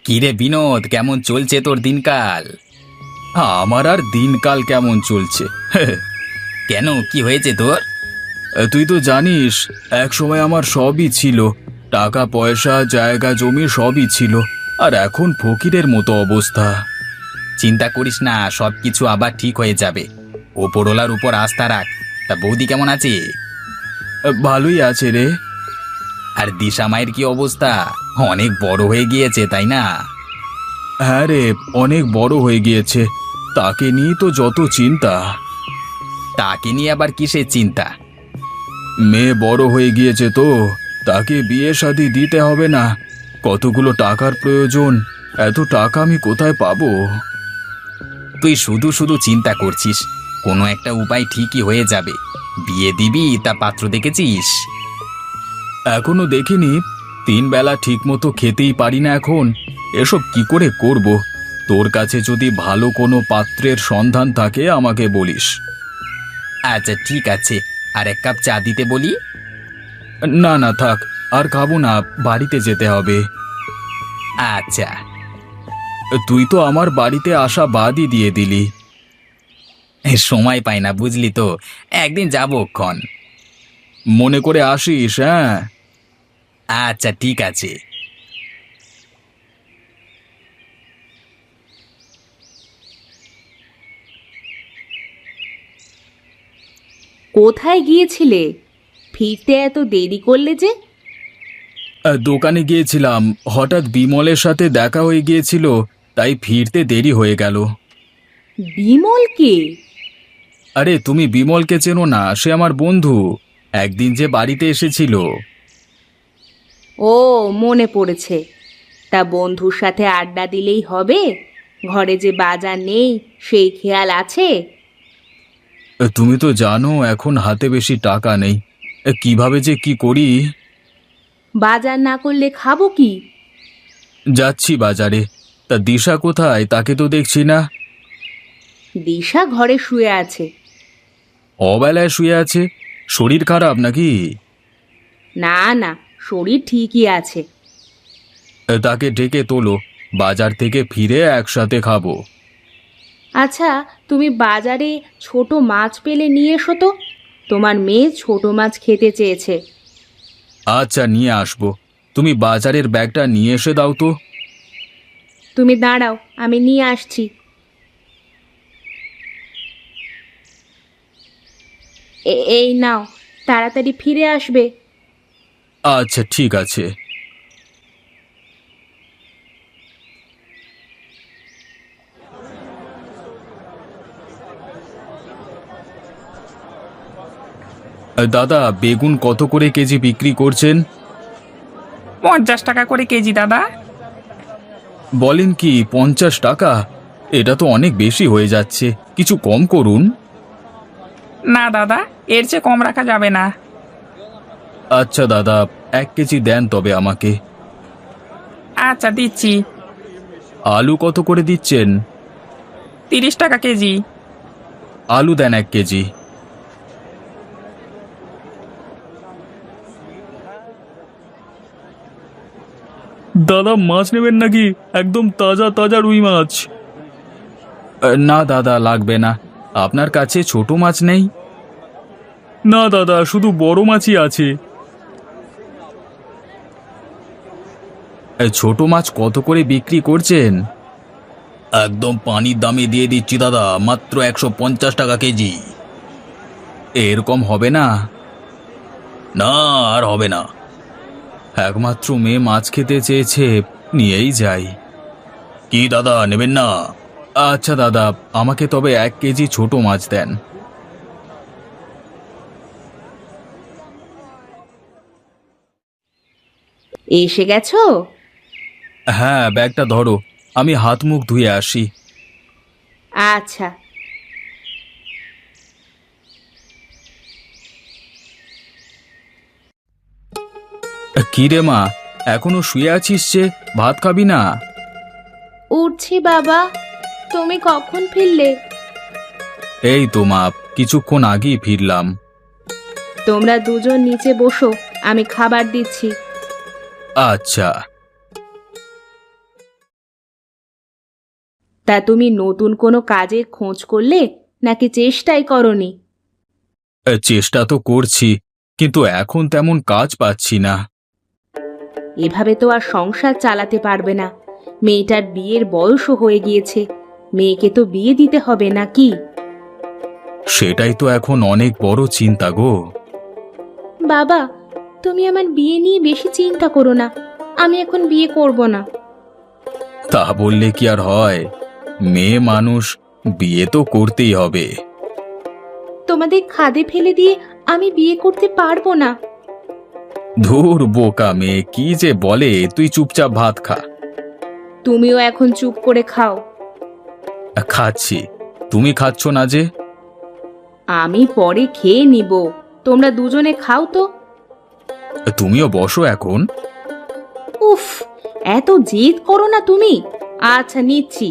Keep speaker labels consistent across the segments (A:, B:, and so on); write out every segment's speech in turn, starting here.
A: কিরে বিনোদ, কেমন চলছে তোর দিনকাল?
B: আমার আর দিনকাল কেমন চলছে?
A: কেন, কি হয়েছে তোর?
B: তুই তো জানিস, এক সময় আমার সবই ছিল। টাকা পয়সা জায়গা জমি সবই ছিল। আর এখন ফকিরের মতো অবস্থা।
A: চিন্তা করিস না, সবকিছু আবার ঠিক হয়ে যাবে। ওপরওয়ালার উপর আস্থা রাখ। তা বৌদি কেমন আছে?
B: ভালোই আছে রে।
A: আর দিশা মায়ের কি অবস্থা? অনেক বড় হয়ে গিয়েছে, তাই না?
B: হ্যাঁ রে, অনেক বড় হয়ে গিয়েছে। তাকে নিয়ে তো যত চিন্তা।
A: তাকে নিয়ে আবার কিসের চিন্তা?
B: মেয়ে বড় হয়ে গিয়েছে তো, তাকে বিয়ে শাদী দিতে হবে না? কতগুলো টাকার প্রয়োজন। এত টাকা আমি কোথায় পাবো?
A: তুই শুধু শুধু চিন্তা করছিস। কোনো একটা উপায় ঠিকই হয়ে যাবে। বিয়ে দিবি তা পাত্র দেখেছিস?
B: এখনো দেখিনি। 3 বেলা ঠিক মতো খেতেই পারি না এখন। এসব কি করে করব? তোর কাছে যদি ভালো কোনো পাত্রের সন্ধান থাকে আমাকে বলিস।
A: আচ্ছা ঠিক আছে, আর এক কাপ চা দিতে বলি?
B: না না, থাক। আর খাবো না, বাড়িতে যেতে হবে।
A: আচ্ছা।
B: তুই তো আমার বাড়িতে আসা বাদই দিয়ে দিলি।
A: সময় পাই না, বুঝলি তো। একদিন যাবো ক্ষণ।
B: মনে করে আসিস, হ্যাঁ?
A: আচ্ছা ঠিক আছে।
C: কোথায় গিয়েছিলে? ফিরতে এত দেরি করলে যে?
B: দোকানে গিয়েছিলাম, হঠাৎ বিমলের সাথে দেখা হয়ে গিয়েছিল, তাই ফিরতে দেরি হয়ে গেল।
C: বিমল কে?
B: আরে তুমি বিমলকে চেনো না? সে আমার বন্ধু। একদিন যে বাড়িতে এসেছিল।
C: ও, মনে পড়েছে। তা বন্ধুর সাথে আড্ডা দিলেই হবে? ঘরে যে বাজার নেই সেই খেয়াল আছে?
B: তুমি তো জানো এখন হাতে বেশি টাকা নেই। কিভাবে যে কি করি।
C: বাজার না করলে খাবো কি?
B: যাচ্ছি বাজারে। তা দিশা কোথায়? তাকে তো দেখছি না।
C: দিশা ঘরে শুয়ে আছে।
B: অবেলায় শুয়ে আছে? শরীর খারাপ নাকি?
C: না না, শরীর ঠিকই আছে।
B: তাকে ডেকে তোলো, বাজার থেকে ফিরে একসাথে খাবো।
C: আচ্ছা, তুমি বাজারে ছোট মাছ পেলে নিয়ে এসো তো। তোমার মেয়ে ছোট মাছ খেতে চেয়েছে।
B: আচ্ছা, নিয়ে আসবো। তুমি বাজারের ব্যাগটা নিয়ে এসে দাও তো।
C: তুমি দাঁড়াও, আমি নিয়ে আসছি। এই নাও, তাড়াতাড়ি ফিরে আসবে।
B: আচ্ছা ঠিক আছে। দাদা, বেগুন কত করে কেজি বিক্রি করছেন?
D: 50 টাকা করে কেজি দাদা।
B: বলেন কি, 50 টাকা? এটা তো অনেক বেশি হয়ে যাচ্ছে, কিছু কম করুন।
D: না দাদা, এর চেয়ে কম রাখা যাবে না।
B: আচ্ছা দাদা, 1 কেজি দেন তবে আমাকে।
D: আচ্ছা দিচ্ছি।
B: আলু কত করে দিচ্ছেন?
D: 30 টাকা কেজি।
B: আলু দেন 1 কেজি। দাদা, মাছ নেবেন নাকি? একদম তাজা তাজা রুই মাছ। না দাদা, লাগবে না। আপনার কাছে ছোট মাছ নেই? না দাদা, শুধু বড় মাছই আছে। ছোট মাছ কত করে বিক্রি করছেন? একদম পানির দামে দিয়ে দিচ্ছি দাদা, মাত্র 150 টাকা কেজি। এরকম হবে না? না, আর হবে না। একমাত্র মেয়ে মাছ খেতে চেয়েছে, নিয়েই যাই। কি দাদা, নেবেন না? আচ্ছা দাদা, আমাকে তবে 1 কেজি ছোট মাছ দেন।
C: এসে গেছো?
B: হ্যাঁ, ব্যাগটা ধরো, আমি হাত মুখ ধুয়ে আসি।
C: আচ্ছা।
B: কি রে মা, এখনো শুয়ে আছিস যে? ভাত খাবি না?
C: উঠছি বাবা। তুমি কখন ফিরলে?
B: এই তো মা, কিছুক্ষণ আগেই ফিরলাম।
C: তোমরা দুজন নিচে বসো, আমি খাবার দিচ্ছি।
B: আচ্ছা।
C: তা তুমি নতুন কোনো কাজের খোঁজ করলে নাকি চেষ্টাই করনি?
B: চেষ্টা তো করছি, কিন্তু এখন তেমন কাজ পাচ্ছি না।
C: এভাবে তো আর সংসার চালাতে পারবে না। মেয়েটার বিয়ের বয়সও হয়ে গিয়েছে, মেয়েকে তো বিয়ে দিতে হবে নাকি?
B: সেটাই তো এখন অনেক বড় চিন্তা গো।
C: বাবা, তুমি আমার বিয়ে নিয়ে বেশি চিন্তা করো না, আমি এখন বিয়ে করব না।
B: তা বললে কি আর হয়? মেয়ে মানুষ, বিয়ে তো করতেই হবে।
C: তোমাদের খাদে ফেলে দিয়ে আমি বিয়ে করতে পারবো না।
B: ধুর বোকা মেয়ে, কি যে বলে! তুই চুপচাপ ভাত খা।
C: তুমিও এখন চুপ করে খাও।
B: খাচ্ছি, তুমি খাচ্ছ না যে?
C: আমি পরে খেয়ে নিব, তোমরা দুজনে খাও তো।
B: তুমিও বসো এখন।
C: উফ, এত জেদ করো না তুমি। আচ্ছা, নিচ্ছি।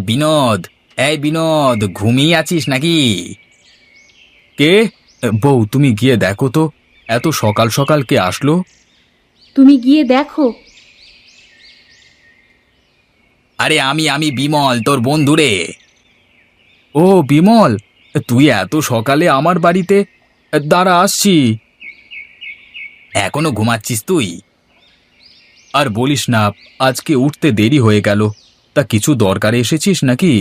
A: বিনোদ, এই বিনোদ, ঘুমিয়ে আছিস নাকি?
B: কে? বউ, তুমি গিয়ে দেখো তো, এত সকাল সকাল কে আসলো?
C: তুমি গিয়ে দেখো।
A: আরে আমি বিমল, তোর বন্ধু রে।
B: ও বিমল, তুই এত সকালে আমার বাড়িতে? দাঁড়া, আসছি।
A: এখনো ঘুমাচ্ছিস তুই?
B: আর বলিস না, আজকে উঠতে দেরি হয়ে গেল। তা কিছু দরকারে এসেছিস নাকি?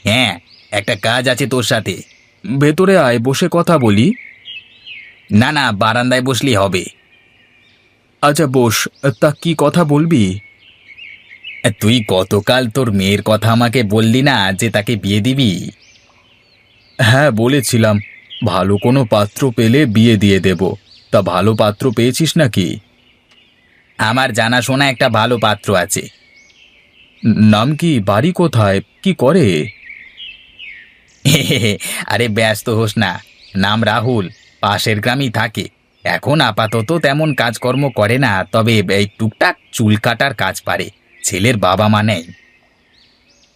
A: হ্যাঁ, একটা কাজ আছে তোর সাথে।
B: ভেতরে আয়, বসে কথা বলি।
A: না না, বারান্দায় বসলেই হবে।
B: আচ্ছা বস, তা কি কথা বলবি?
A: তুই গতকাল তোর মেয়ের কথা আমাকে বললি না যে তাকে বিয়ে দিবি?
B: হ্যাঁ বলেছিলাম, ভালো কোনো পাত্র পেলে বিয়ে দিয়ে দেব। তা ভালো পাত্র পেয়েছিস নাকি?
A: আমার জানাশোনা একটা ভালো পাত্র আছে।
B: নাম কি? বাড়ি কোথায়? কি করে?
A: আরে ব্যস্ত হোস না, নাম রাহুল, পাশের গ্রামই থাকে। এখন আপাতত তেমন কাজকর্ম করে না, তবে এই টুকটাক চুল কাটার কাজ পারে। ছেলের বাবা মা নেই।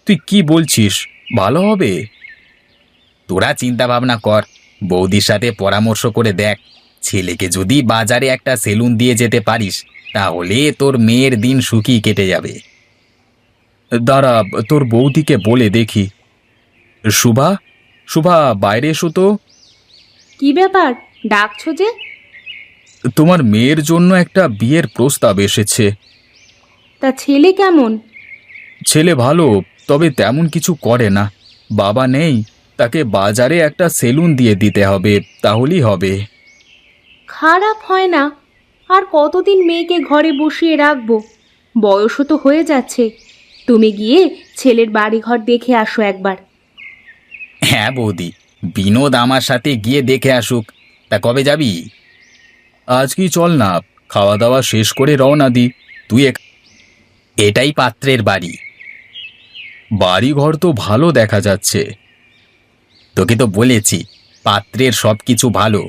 B: তুই কি বলছিস? ভালো হবে?
A: তোরা চিন্তা ভাবনা কর, বৌদির সাথে পরামর্শ করে দেখ। ছেলেকে যদি বাজারে একটা সেলুন দিয়ে যেতে পারিস, তাহলে তোর মেয়ের দিন সুখী কেটে যাবে।
B: দাঁড়া, তোর বৌদিকে বলে দেখি। শুভা, শুভা, বাইরে এসো তো।
C: কি ব্যাপার, ডাকছো যে?
B: তোমার মেয়ের জন্য একটা বিয়ের প্রস্তাব এসেছে।
C: তা ছেলে কেমন?
B: ছেলে ভালো, তবে তেমন কিছু করে না। বাবা নেই, তাকে বাজারে একটা সেলুন দিয়ে দিতে হবে, তাহলেই হবে।
C: খারাপ হয় না। আর কতদিন মেয়েকে ঘরে বসিয়ে রাখবো? বয়সও তো হয়ে যাচ্ছে। তুমি গিয়ে ছেলের বাড়িঘর দেখে আসো একবার।
A: হ্যাঁ বৌদি, বিনোদ আমার সাথে গিয়ে দেখে আসুক। তা কবে যাবি?
B: আজকেই চল না, খাওয়া দাওয়া শেষ করে রওনা দি। তুই
A: এটাই পাত্রের বাড়ি।
B: বাড়ি ঘর তো ভালো দেখা যাচ্ছে।
A: তোকে তো বলেছি, পাত্রের সব কিছু ভালো।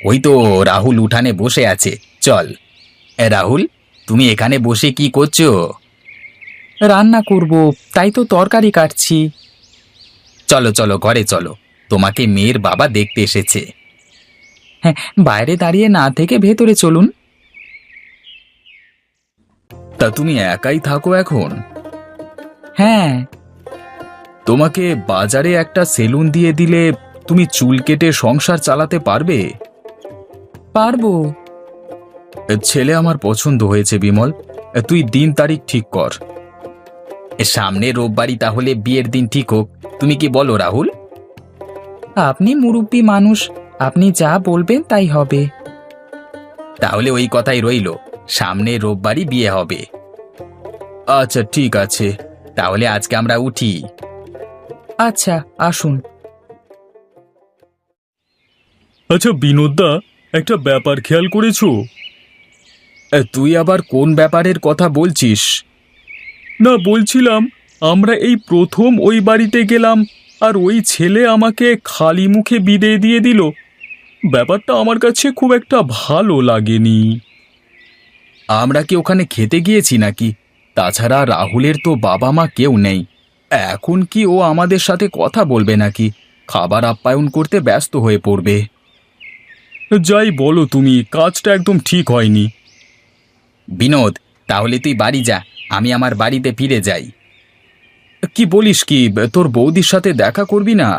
A: ওই তো রাহুল উঠানে বসে আছে, চল। রাহুল, তুমি এখানে বসে কি করছো?
D: রান্না করব, তাই তো তরকারি কাটছি।
A: চলো চলো, ঘরে চলো, তোমাকে মেয়ের বাবা দেখতে এসেছে।
D: হ্যাঁ, বাইরে দাঁড়িয়ে না থেকে ভেতরে চলুন।
B: তা তুমি একাই থাকো এখন?
D: হ্যাঁ।
B: তোমাকে বাজারে একটা সেলুন দিয়ে দিলে তুমি চুল কেটে সংসার চালাতে পারবে?
D: পারবো।
B: ছেলে আমার পছন্দ হয়েছে বিমল, তুই দিন তারিখ ঠিক কর।
A: সামনে রোববারই তাহলে বিয়ের দিন ঠিক হোক, তুমি কি বলো রাহুল?
D: আপনি মুরব্বী মানুষ, আপনি যা বলবেন তাই হবে।
A: তাহলে ওই কথাই রইল, সামনে রোববারই বিয়ে হবে।
B: আচ্ছা ঠিক আছে,
A: তাহলে আজকে আমরা উঠি।
D: আচ্ছা, আসুন।
B: আচ্ছা বিনোদদা, একটা ব্যাপার খেয়াল করেছো? তুই আবার কোন ব্যাপারের কথা বলছিস? না, বলছিলাম আমরা এই প্রথম ওই বাড়িতে গেলাম, আর ওই ছেলে আমাকে খালি মুখে বিদায় দিয়ে দিল। ব্যাপারটা আমার কাছে খুব একটা ভালো লাগেনি। আমরা কি ওখানে খেতে গিয়েছি নাকি? তাছাড়া রাহুলের তো বাবা মা কেউ নেই। এখন কি ও আমাদের সাথে কথা বলবে নাকি? খাবার আপ্যায়ন করতে ব্যস্ত হয়ে পড়বে। যাই বলো তুমি, কাজটা একদম ঠিক হয়নি।
A: বিনোদ, তাহলে তুই বাড়ি যা, আমি আমার বাড়িতে ফিরে যাই।
B: কি বলিস কি, তোর বৌদির সাথে দেখা করবি না?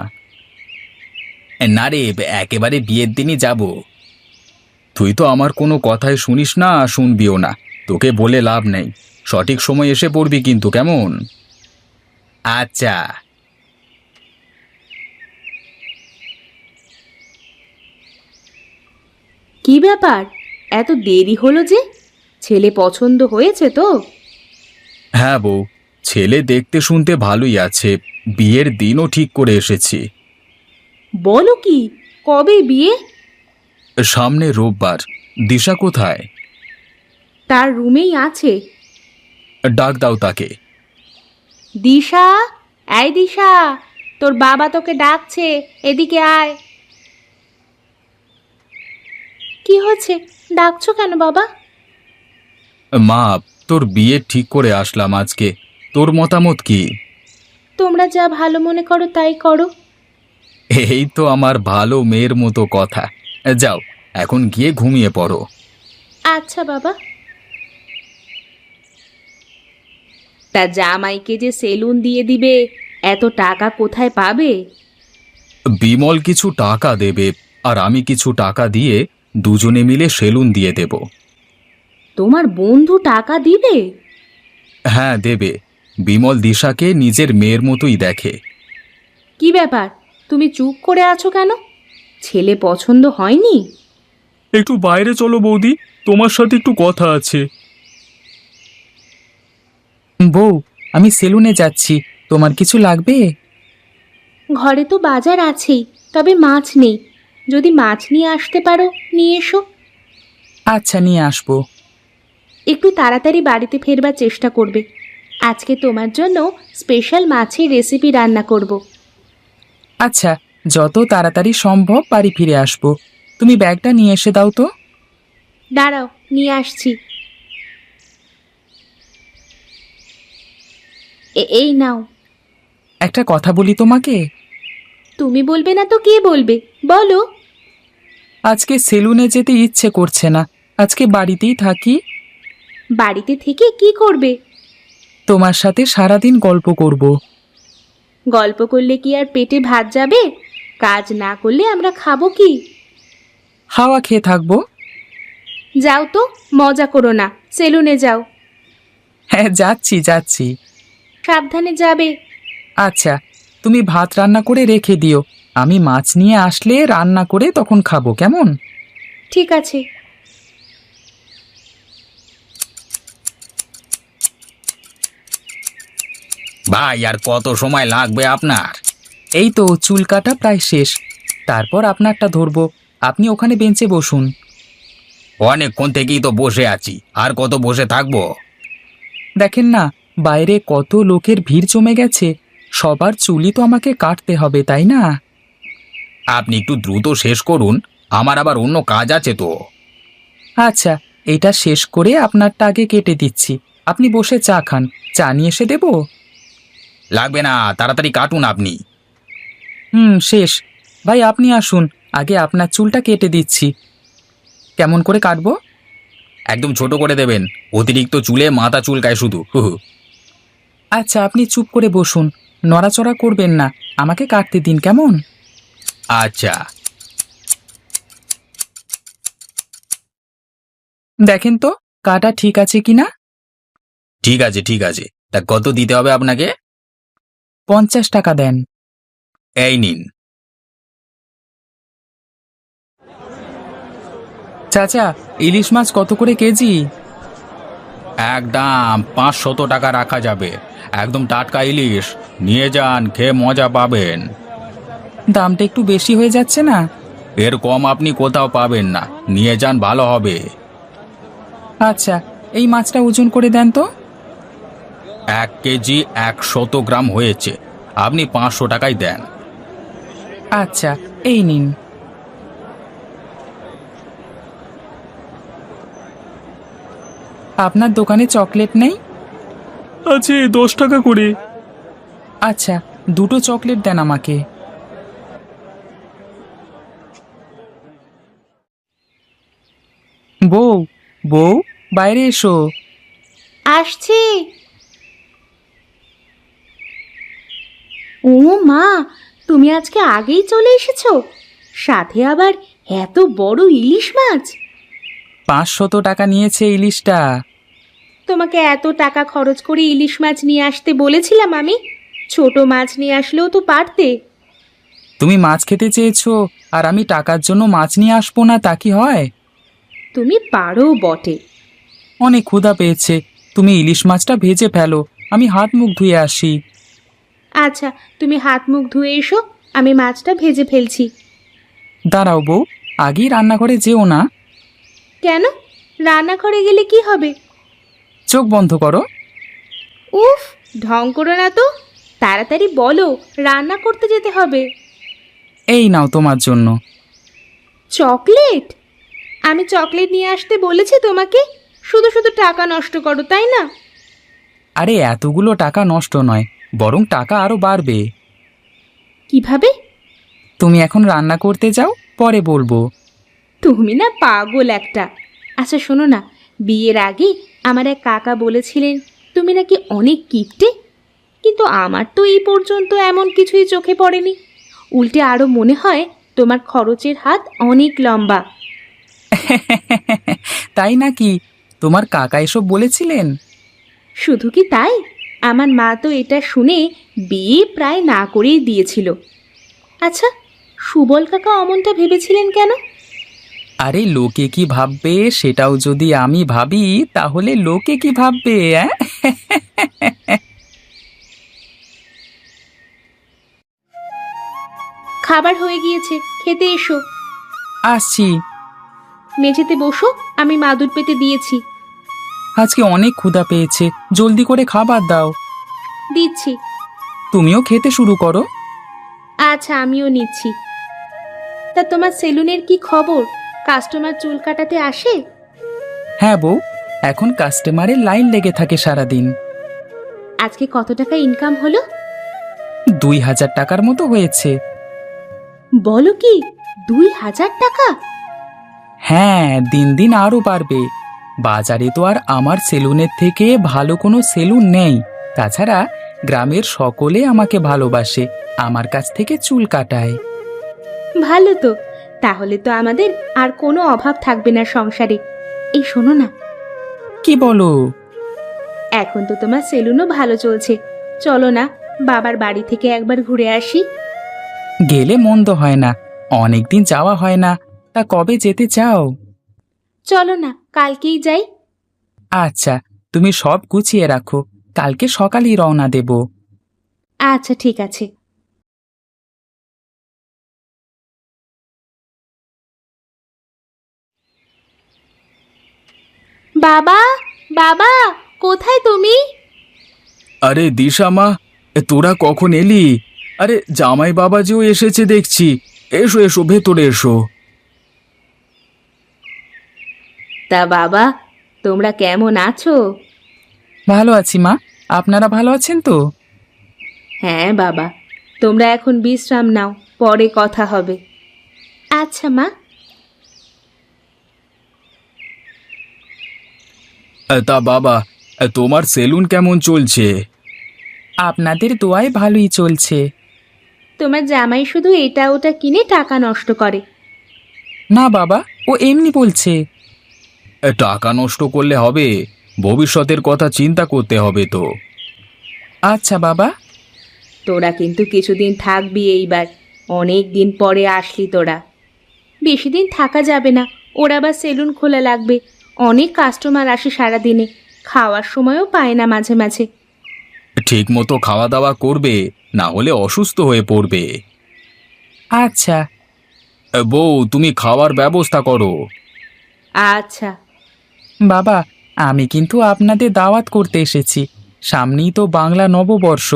A: না রে, একেবারে বিয়ের দিনই যাব।
B: তুই তো আমার কোনো কথাই শুনিস না, শুনবিও না। তোকে বলে লাভ নেই। সঠিক সময় এসে পড়বি কিন্তু, কেমন?
A: আচ্ছা।
C: কি ব্যাপার, এত দেরি হলো যে? ছেলে পছন্দ হয়েছে তো?
B: হ্যাঁ বউ, ছেলে দেখতে শুনতে ভালোই আছে। বিয়ের দিনও ঠিক করে এসেছি।
C: বলো কি, কবে বিয়ে?
B: সামনে রোববার। দিশা কোথায়?
C: তার রুমেই আছে।
B: ডাক দাও তাকে।
C: দিশা, এই দিশা, তোর বাবা তোকে ডাকছে, এদিকে আয়। কি হয়েছে, ডাকছো কেন বাবা?
B: মা, তোর বিয়ে ঠিক করে আসলাম আজকে। তোর মতামত কি?
C: তোমরা যা ভালো মনে করো তাই করো।
B: এই তো আমার ভালো মেয়ের মতো কথা। যাও, এখন গিয়ে ঘুমিয়ে পড়ো।
C: আচ্ছা বাবা। তা জামাইকে যে সেলুন দিয়ে দিবে, এত টাকা কোথায় পাবে?
B: বিমল কিছু টাকা দেবে, আর আমি কিছু টাকা দিয়ে দুজনে মিলে সেলুন দিয়ে দেব।
C: তোমার বন্ধু টাকা দিবে?
B: হ্যাঁ দেবে। বিমল দিশাকে নিজের মেয়ের মতোই দেখে।
C: কি ব্যাপার, তুমি চুপ করে আছো কেন? ছেলে পছন্দ হয়নি?
B: একটু বাইরে চলো বৌদি, তোমার সাথে একটু কথা আছে।
D: বউ, আমি সেলুনে যাচ্ছি, তোমার কিছু লাগবে?
C: ঘরে তো বাজার আছেই, তবে মাছ নেই। যদি মাছ নিয়ে আসতে পারো নিয়ে এসো।
D: আচ্ছা, নিয়ে আসবো।
C: একটু তাড়াতাড়ি বাড়িতে ফেরবার চেষ্টা করবে। আজকে তোমার জন্য স্পেশাল মাছের রেসিপি রান্না করব।
D: আচ্ছা, যত তাড়াতাড়ি সম্ভব বাড়ি ফিরে আসবো। তুমি ব্যাগটা নিয়ে এসে দাও তো।
C: দাঁড়াও, নিয়ে আসছি। এই নাও।
D: একটা কথা বলি তোমাকে।
C: তুমি বলবে না তো কে বলবে, বলো।
D: আজকে সেলুনে যেতে ইচ্ছে করছে না, আজকে বাড়িতেই থাকি।
C: বাড়িতে থেকে কি করবে?
D: তোমার সাথে সারাদিন গল্প করব।
C: গল্প করলে কি আর পেটে ভাত যাবে? কাজ না করলে আমরা খাবো কি?
D: হাওয়া খেয়ে থাকবো।
C: যাও তো, মজা করো না, সেলুনে যাও।
D: হ্যাঁ, যাচ্ছি যাচ্ছি।
C: সাবধানে যাবে।
D: আচ্ছা, তুমি ভাত রান্না করে রেখে দিও, আমি মাছ নিয়ে আসলে রান্না করে তখন খাবো, কেমন?
C: ঠিক আছে।
A: ভাই, আর কত সময় লাগবে আপনার?
D: এই তো চুল কাটা প্রায় শেষ, তারপর আপনারটা ধরবো। আপনি ওখানে বেঞ্চে বসুন।
A: অনেকক্ষণ থেকেই তো বসে আছি, আর কত বসে থাকবো?
D: দেখেন না, বাইরে কত লোকের ভিড় জমে গেছে, সবার চুলই তো আমাকে কাটতে হবে, তাই না?
A: আপনি একটু দ্রুত শেষ করুন, আমার আবার অন্য কাজ আছে তো।
D: আচ্ছা, এটা শেষ করে আপনারটা আগে কেটে দিচ্ছি। আপনি বসে চা খান, চা নিয়ে এসে দেবো?
A: লাগবে না, তাড়াতাড়ি কাটুন আপনি।
D: শেষ। ভাই আপনি আসুন, আগে আপনার চুলটা কেটে দিচ্ছি। কেমন করে কাটবো?
A: একদম ছোট করে দেবেন, অতিরিক্ত চুলে মাথা চুলকায় শুধু। হু হু।
D: আচ্ছা, আপনি চুপ করে বসুন, নড়াচড়া করবেন না, আমাকে কাটতে দিন, কেমন?
A: আচ্ছা।
D: দেখেন তো কাটা ঠিক আছে কিনা।
A: ঠিক আছে ঠিক আছে, তা কত দিতে হবে আপনাকে?
D: 50 টাকা দেন।
A: এই নিন।
D: চাচা, ইলিশ মাছ কত করে কেজি?
A: একদম 500 টাকা রাখা যাবে, একদম টাটকা ইলিশ, নিয়ে যান, খেয়ে মজা পাবেন।
D: দামটা একটু বেশি হয়ে যাচ্ছে না?
A: এর কম আপনি কোথাও পাবেন না, নিয়ে যান, ভালো হবে।
D: আচ্ছা, এই মাছটা ওজন করে দেন তো।
A: 1 কেজি 100 গ্রাম হয়েছে, আপনি 500 টাকাই দেন।
D: আচ্ছা, এই নিন। আপনার দোকানে চকলেট নেই?
B: আছে 10 টাকা করে।
D: আচ্ছা, দুটো চকলেট দেন আমাকে। বউ, বউ, বাইরে এসো।
C: আসছি। ও মা, তুমি আজকে আগেই চলে এসেছো, সাথে আবার এত বড় ইলিশ মাছ।
D: 500 টাকা নিয়েছে ইলিশটা।
C: তোমাকে এত টাকা খরচ করে ইলিশ মাছ নিয়ে আসতে বলেছিলাম আমি? ছোট মাছ নিয়ে আসলেও তো পারতে।
D: তুমি মাছ খেতে চেয়েছো আর আমি টাকার জন্য মাছ নিয়ে আসবো না, তা কি হয়?
C: তুমি পারো বটে।
D: অনেক ক্ষুধা পেয়েছে, তুমি ইলিশ মাছটা ভেজে ফেলো, আমি হাত মুখ ধুয়ে আসি।
C: আচ্ছা, তুমি হাত মুখ ধুয়ে এসো, আমি মাছটা ভেজে ফেলছি।
D: দাঁড়াও বউ, আগেই রান্নাঘরে যেও না।
C: কেন? রান্নাঘরে গেলে কি হবে?
D: চোখ বন্ধ করো।
C: উফ, ঢং করো না তো, তাড়াতাড়ি বলো, রান্না করতে যেতে হবে।
D: এই নাও তোমার জন্য।
C: চকলেট? আমি চকলেট নিয়ে আসতে বলেছি তোমাকে? শুধু শুধু টাকা নষ্ট করো, তাই না?
D: আরে এতগুলো টাকা নষ্ট নয়, বরং টাকা আরো বাড়বে।
C: কিভাবে?
D: তুমি এখন রান্না করতে যাও, পরে বলবো।
C: তুমি না পাগল একটা। আচ্ছা শোনো না, বিয়ের আগে আমার এক কাকা বলেছিলেন তুমি নাকি অনেক কিপটে, কিন্তু আমার তো এই পর্যন্ত এমন কিছুই চোখে পড়েনি। উল্টে আরও মনে হয় তোমার খরচের হাত অনেক লম্বা।
D: তাই নাকি? তোমার কাকা এসব বলেছিলেন?
C: শুধু কি তাই, আমার মা তো এটা শুনে বিয়ে প্রায় না করেই দিয়েছিল। আচ্ছা, সুবল কাকা অমনটা ভেবেছিলেন কেন?
D: আরে লোকে কি ভাববে সেটাও যদি আমি ভাবি, তাহলে লোকে কি ভাববে?
C: খাবার হয়ে গিয়েছে, খেতে এসো।
D: আসছি।
C: মেঝেতে বসো, আমি মাদুর পেতে দিয়েছি।
D: আজকে অনেক ক্ষুধা পেয়েছে, জলদি করে খাবার দাও।
C: দিচ্ছি।
D: তুমিও খেতে শুরু করো।
C: আচ্ছা, আমিও নিচ্ছি। তা তোমার সেলুনের কি খবর? কাস্টমার চুল কাটাতে আসে?
D: হ্যাঁ বউ, এখন কাস্টমারের লাইন লেগে থাকে সারাদিন।
C: আজকে কত টাকা ইনকাম হলো?
D: 2000 টাকার মতো হয়েছে।
C: বলো কি, 2000 টাকা?
D: হ্যাঁ, দিন দিন আরো বাড়বে। বাজারে তো আর আমার সেলুনের থেকে ভালো কোনো সেলুন নেই। তাছাড়া গ্রামের সকলে আমাকে ভালোবাসে, আমার কাছ থেকে চুল কাটায়।
C: ভালো তো, তাহলে তো আমাদের আর কোনো অভাব থাকবে না সংসারে। এই শোনো না,
D: কি বলো?
C: এখন তো তোমার সেলুনও ভালো চলছে, চলো না বাবার বাড়ি থেকে একবার ঘুরে আসি।
D: গেলে মন্দ হয় না, অনেকদিন যাওয়া হয় না। তা কবে যেতে চাও?
C: চলো না, কালকেই যাই।
D: আচ্ছা, তুমি সব গুছিয়ে রাখো, কালকে সকালেই রওনা দেব।
C: আচ্ছা ঠিক আছে। বাবা, বাবা, কোথায় তুমি?
B: আরে দিশা মা, তোরা কখন এলি? আরে জামাই বাবাজিও এসেছে দেখছি। এসো এসো, ভেতরে এসো।
C: তা বাবা, তোমরা কেমন আছো?
D: ভালো আছি মা, আপনারা ভালো আছেন তো?
C: হ্যাঁ বাবা, তোমরা এখন বিশ্রাম নাও, পরে কথা হবে। আচ্ছা মা।
B: তা বাবা, তোমার সেলুন কেমন চলছে?
D: আপনাদের দোয়ায় ভালোই চলছে।
C: তোমার জামাই শুধু এটা ওটা কিনে টাকা নষ্ট করে।
D: না বাবা, ও এমনি বলছে।
B: টাকা নষ্ট করলে হবে? ভবিষ্যতের কথা চিন্তা করতে হবে তো।
D: আচ্ছা বাবা।
C: তোরা কিন্তু কিছুদিন থাকবি এইবার, অনেক দিন পরে আসলি তোরা। বেশি দিন থাকা যাবে না, ওর আবার সেলুন খোলা লাগবে। অনেক কাস্টমার আসে সারাদিনে, খাওয়ার সময়ও পায় না মাঝে মাঝে।
B: ঠিক মতো খাওয়া দাওয়া করবে, না হলে অসুস্থ হয়ে পড়বে।
D: আচ্ছা।
B: বউ, তুমি খাওয়ার ব্যবস্থা করো।
C: আচ্ছা।
D: বাবা, আমি কিন্তু আপনাদের দাওয়াত করতে এসেছি। সামনেই তো বাংলা নববর্ষ,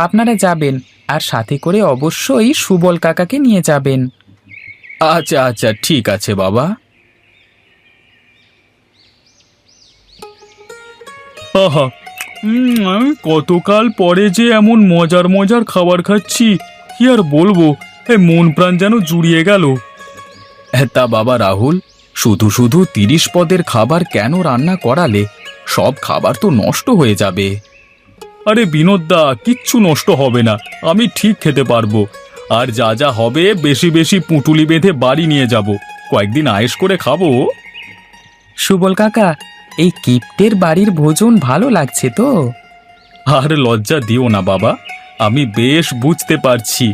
D: আপনারা যাবেন, আর সাথে করে অবশ্যই সুবল কাকাকে নিয়ে যাবেন।
B: আচ্ছা আচ্ছা, ঠিক আছে বাবা। আহা, আমি কতকাল পরে যে এমন মজার মজার খাবার খাচ্ছি, কি আর বলবো, মন প্রাণ যেন জুড়িয়ে গেল। তা বাবা রাহুল, শুধু শুধু 30 পদের খাবার কেন রান্না করালে? সব খাবার তো নষ্ট হয়ে যাবে। আরে বিনোদদা, কিচ্ছু নষ্ট হবে না, আমি ঠিক খেতে পারবো। আর যা যা হবে বেশি বেশি পুঁটুলি বেঁধে বাড়ি নিয়ে যাব, কয়েকদিন আয়েশ করে খাবো।
D: সুবল কাকা, এই কিপ্টের বাড়ির ভোজন ভালো লাগছে তো?
B: আর লজ্জা দিও না বাবা, আমি বেশ বুঝতে পারছি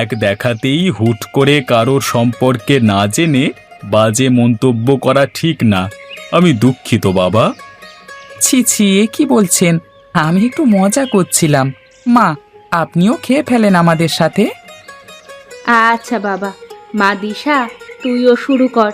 B: এক দেখাতেই হুট করে কারোর সম্পর্কে না জেনে বাজে মন্তব্য করা ঠিক না। আমি দুঃখিত বাবা।
D: ছি ছি, এ কি বলছেন? আমি একটু মজা করছিলাম। মা, আপনিও খেয়ে ফেলেন আমাদের সাথে।
C: আচ্ছা বাবা, মা দিশা তুইও শুরু কর।